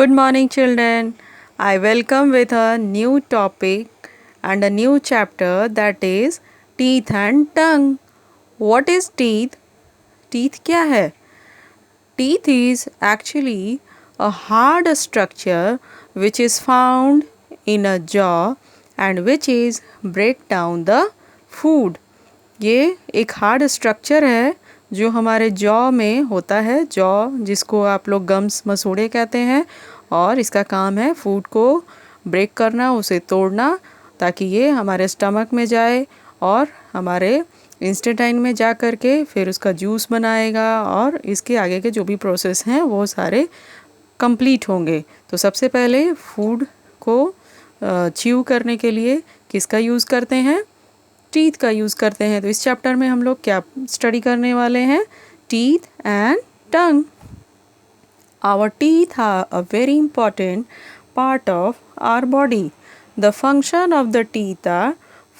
Good morning, children. I welcome with a new topic and a new chapter, that is teeth and tongue. What is teeth? Teeth क्या है? Teeth is actually a hard structure which is found in a jaw and which is break down the food. ये एक hard structure है जो हमारे jaw में होता है, जॉ जिसको आप लोग गम्स मसूड़े कहते हैं, और इसका काम है फूड को ब्रेक करना, उसे तोड़ना, ताकि ये हमारे स्टमक में जाए और हमारे इंस्टेटाइन में जा कर के फिर उसका जूस बनाएगा और इसके आगे के जो भी प्रोसेस हैं वो सारे कंप्लीट होंगे. तो सबसे पहले फूड को च्यू करने के लिए किसका यूज़ करते हैं? टीथ का यूज़ करते हैं. तो इस चैप्टर में हम लोग क्या स्टडी करने वाले हैं? Teeth and tongue. Our teeth are a very important part of our body. The function of the teeth are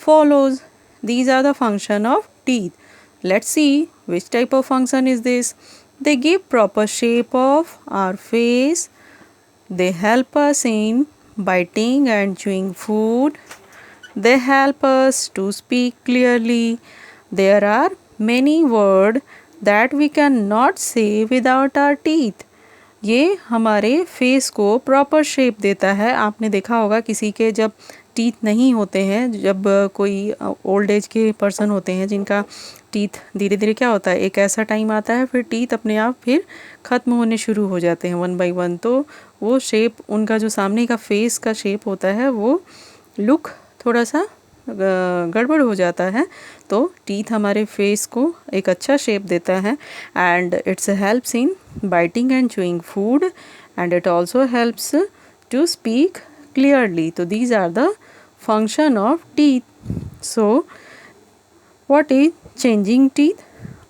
follows. These are the function of teeth. Let's see which type of function is this. They give proper shape of our face. They help us in biting and chewing food. They help us to speak clearly. There are many words that we cannot say without our teeth. ये हमारे face को proper shape देता है. आपने देखा होगा किसी के जब टीथ नहीं होते हैं, जब कोई ओल्ड एज के पर्सन होते हैं जिनका टीथ धीरे धीरे क्या होता है, एक ऐसा टाइम आता है फिर टीथ अपने आप फिर ख़त्म होने शुरू हो जाते हैं वन बाय वन. तो वो शेप, उनका जो सामने का फेस का शेप होता है वो लुक थोड़ा सा गड़बड़ हो जाता है. तो टीथ हमारे फेस को एक अच्छा शेप देता है and it's helps in biting and chewing food and it also helps to speak clearly. तो these are the function of teeth. So what is changing teeth?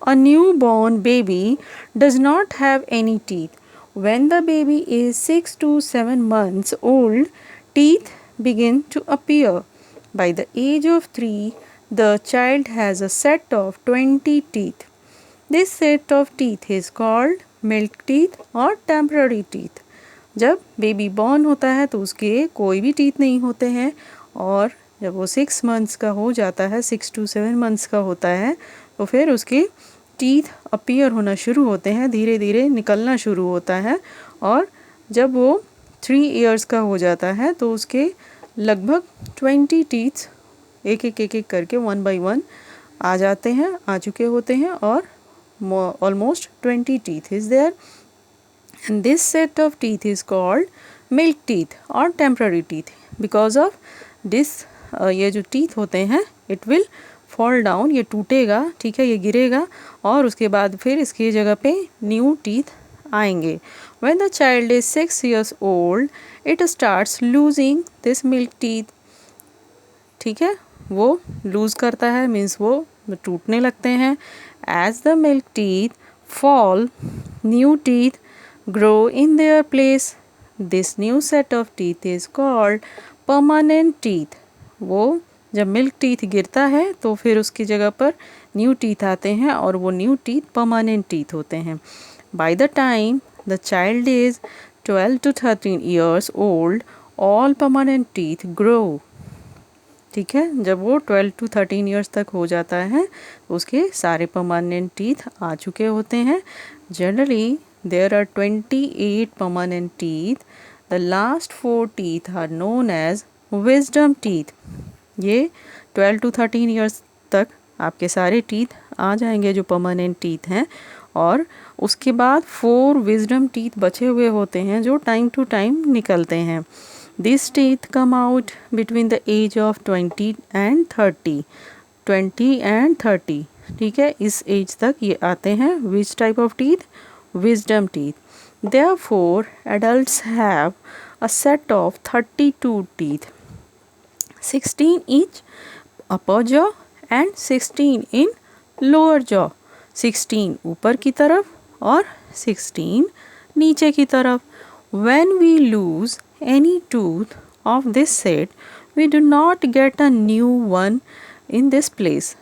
A newborn baby does not have any teeth. When the baby is 6 to 7 months old, teeth begin to appear. By the age of 3, the child has a set of 20 teeth. This set of teeth is called milk teeth or temporary teeth. जब baby born होता है तो उसके कोई भी teeth नहीं होते हैं, और जब वो 6 मंथ्स का हो जाता है, 6 to 7 मंथ्स का होता है, तो फिर उसके टीथ अपीयर होना शुरू होते हैं, धीरे धीरे निकलना शुरू होता है. और जब वो 3 इयर्स का हो जाता है तो उसके लगभग 20 टीथ्स एक एक करके 1 by 1 आ जाते हैं, आ चुके होते हैं, और almost 20 teeth is there. And this set of teeth is called milk teeth और temporary teeth. Because of this ये जो टीथ होते हैं इट विल फॉल डाउन, ये टूटेगा, ठीक है, ये गिरेगा, और उसके बाद फिर इसकी जगह पे न्यू टीथ आएंगे. When the child is 6 years old, it starts losing this milk teeth. ठीक है, वो लूज़ करता है, मीन्स वो टूटने लगते हैं. As the milk teeth fall, new teeth grow in their place. This new set of teeth is called permanent teeth. वो जब मिल्क टीथ गिरता है तो फिर उसकी जगह पर न्यू टीथ आते हैं, और वो न्यू टीथ परमानेंट टीथ होते हैं. By the time the child is 12 to 13 years old, all permanent teeth grow. ठीक है, जब वो 12 to 13 years तक हो जाता है तो उसके सारे परमानेंट टीथ आ चुके होते हैं. Generally there are 28 permanent teeth. The last 4 teeth are known as wisdom teeth. ये 12 to 13 years तक आपके सारे टीथ आ जाएंगे जो परमानेंट टीथ हैं, और उसके बाद 4 विजडम टीथ बचे हुए होते हैं जो टाइम टू टाइम निकलते हैं. This teeth come out between the age of 20 and 30. 20 and 30, ठीक है, इस एज तक ये आते हैं. Which type of teeth? Wisdom teeth. Therefore, adults have a set of 32 teeth, 16 each upper jaw and 16 in lower jaw. 16 ऊपर की तरफ और 16 नीचे की तरफ. When we lose any tooth of this set, we do not get a new one in this place.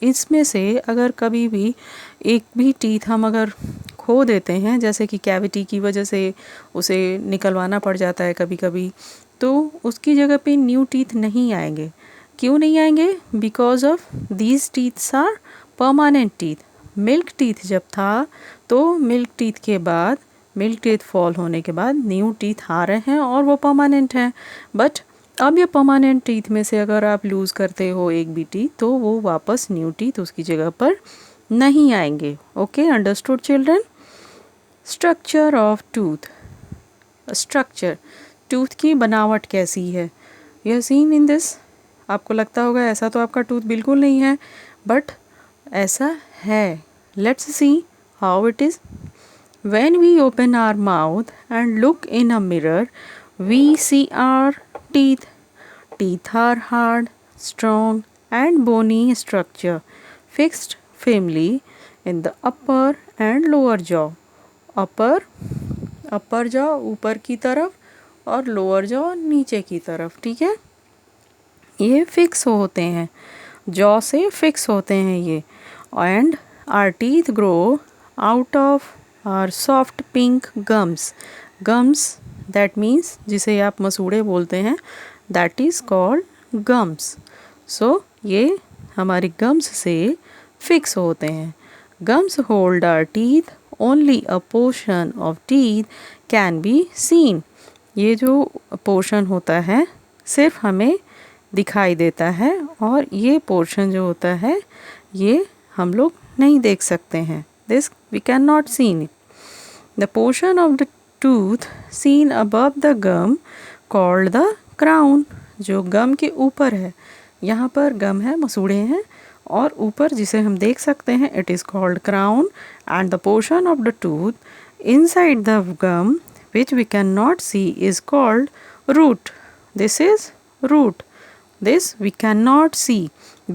इसमें से अगर कभी भी एक भी टीथ हम अगर खो देते हैं, जैसे कि कैविटी की वजह से उसे निकलवाना पड़ जाता है कभी कभी, तो उसकी जगह पे न्यू टीथ नहीं आएंगे। क्यों नहीं आएंगे? Because of these teeths are permanent teeth. Milk teeth जब था तो मिल्क टीथ के बाद, मिल्क टीथ फॉल होने के बाद न्यू टीथ आ रहे हैं और वो परमानेंट हैं। बट अब ये परमानेंट टीथ में से अगर आप लूज़ करते हो एक भी टीथ तो वो वापस न्यू टीथ उसकी जगह पर नहीं आएंगे। Okay, understood children? Structure of tooth. Structure, tooth की बनावट कैसी है? You have seen in this. आपको लगता होगा ऐसा तो आपका टूथ बिल्कुल नहीं है, बट ऐसा है। Let's see how it is. When we open our mouth and look in a mirror, we see our teeth. Teeth are hard, strong, and bony structure, fixed firmly in the upper and lower jaw. upper jaw ऊपर की तरफ और lower jaw नीचे की तरफ, ठीक है? ये फिक्स होते हैं, जॉ से फिक्स होते हैं ये। And our teeth grow out of our soft pink gums. Gums that means जिसे आप मसूड़े बोलते हैं, that is called gums. So ये हमारी गम्स से फिक्स होते हैं। Gums hold our teeth, only a portion of teeth can be seen. ये जो पोर्शन होता है सिर्फ हमें दिखाई देता है और ये पोर्शन जो होता है ये हम लोग नहीं देख सकते हैं। This we can not seen it. The portion of the tooth seen above the gum called the crown. जो गम के ऊपर है, यहाँ पर गम है, मसूड़े हैं, और ऊपर जिसे हम देख सकते हैं it is called crown. And the portion of the tooth inside the gum which we cannot see is called root. This is root. This we cannot see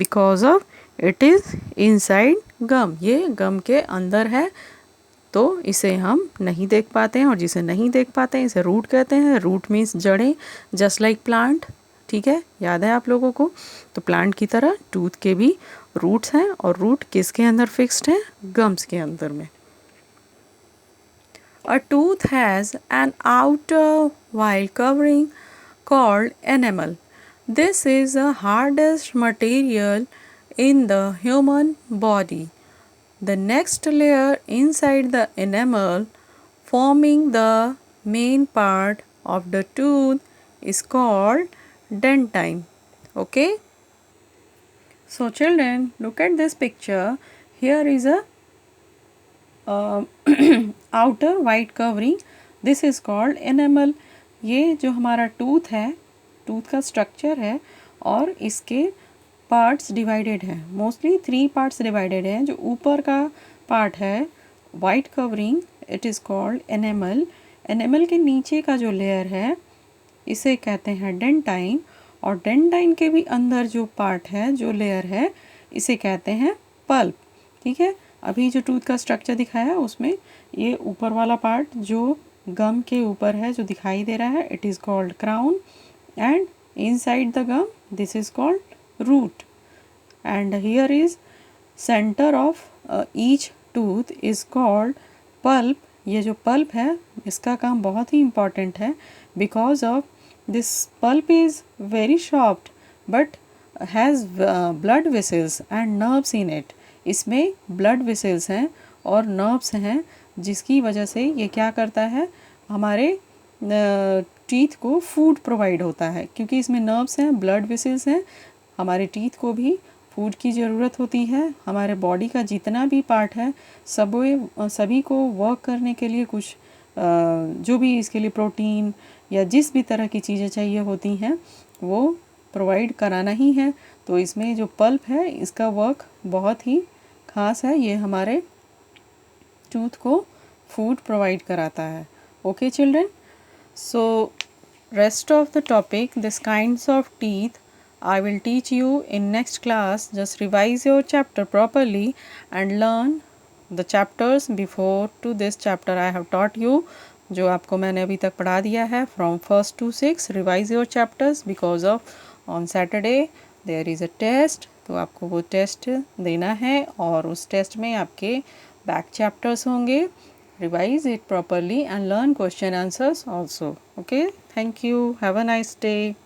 because of it is inside gum. ये gum के अंदर है तो इसे हम नहीं देख पाते हैं, और जिसे नहीं देख पाते हैं इसे रूट कहते हैं। रूट मीन्स जड़ें, जस्ट लाइक प्लांट, ठीक है? याद है आप लोगों को? तो प्लांट की तरह टूथ के भी रूट्स हैं, और रूट किसके अंदर फिक्स्ड है? गम्स के अंदर में। A tooth has an outer white covering called enamel. This is the hardest material in the human body. The next layer inside the enamel, forming the main part of the tooth, is called dentine. Okay? So children, look at this picture. Here is a outer white covering, this is called enamel. ये जो हमारा tooth है, tooth का structure है, और इसके parts divided हैं। Mostly 3 parts divided हैं। जो ऊपर का पार्ट है white covering, it is called enamel. Enamel के नीचे का जो लेयर है इसे कहते हैं डेंटाइन, और डेंटाइन के भी अंदर जो पार्ट है, जो लेयर है, इसे कहते हैं पल्प, ठीक है? अभी जो टूथ का स्ट्रक्चर दिखाया उसमें ये ऊपर वाला पार्ट जो गम के ऊपर है, जो दिखाई दे रहा है, it is called crown. And inside the gum this is called root. And here is centre of each tooth is called pulp. ये जो पल्प है इसका काम बहुत ही इम्पॉर्टेंट है, because of this pulp is very soft but has blood vessels and nerves in it. इसमें blood vessels हैं और नर्व्स हैं, जिसकी वजह से ये क्या करता है, हमारे टीथ को फूड प्रोवाइड होता है। क्योंकि इसमें नर्व्स हैं, ब्लड वेसल्स हैं, हमारे टीथ को भी फूड की ज़रूरत होती है। हमारे बॉडी का जितना भी पार्ट है सभी को वर्क करने के लिए कुछ जो भी इसके लिए प्रोटीन या जिस भी तरह की चीज़ें चाहिए होती हैं वो प्रोवाइड कराना ही है। तो इसमें जो पल्प है इसका वर्क बहुत ही खास है, ये हमारे टूथ को फूड प्रोवाइड कराता है। Okay children, so rest of the topic, this kinds of teeth, I will teach you in next class. Just revise your chapter properly and learn the chapters before to this chapter I have taught you. जो आपको मैंने अभी तक पढ़ा दिया है from 1st to 6. Revise your chapters because of on Saturday there is a test. तो आपको वो टेस्ट देना है और उस टेस्ट में आपके बैक चैप्टर्स होंगे revise it properly and learn question answers also. Okay, thank you, have a nice day.